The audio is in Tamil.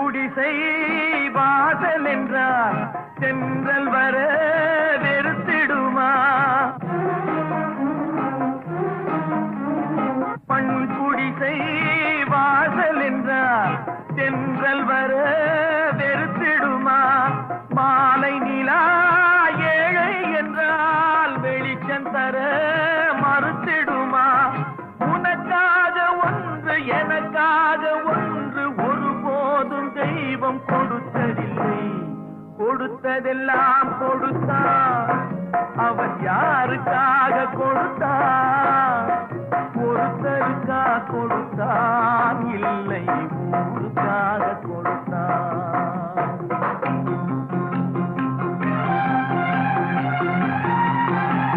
குடிசை வாசல் என்றால் தென்றல் வர வெறுத்திடுமா? பண் குடிசை வாசல் என்றால் தென்றல் வர வெறுத்திடுமா? மாலை நிலா ஏழை என்றால் வெளிச்சம் தர மறுத்திடுமா? உனக்காக ஒன்று எனக்காக ஒன்று ஒருபோதும் தெய்வம் கொடுத்ததில்லை. கொடுத்ததெல்லாம் கொடுத்தான். அவன் யாருக்காக கொடுத்தான்? ஒருத்தருக்காக கொடுத்தான், இல்லை ஊருக்காக கொடுத்தான்.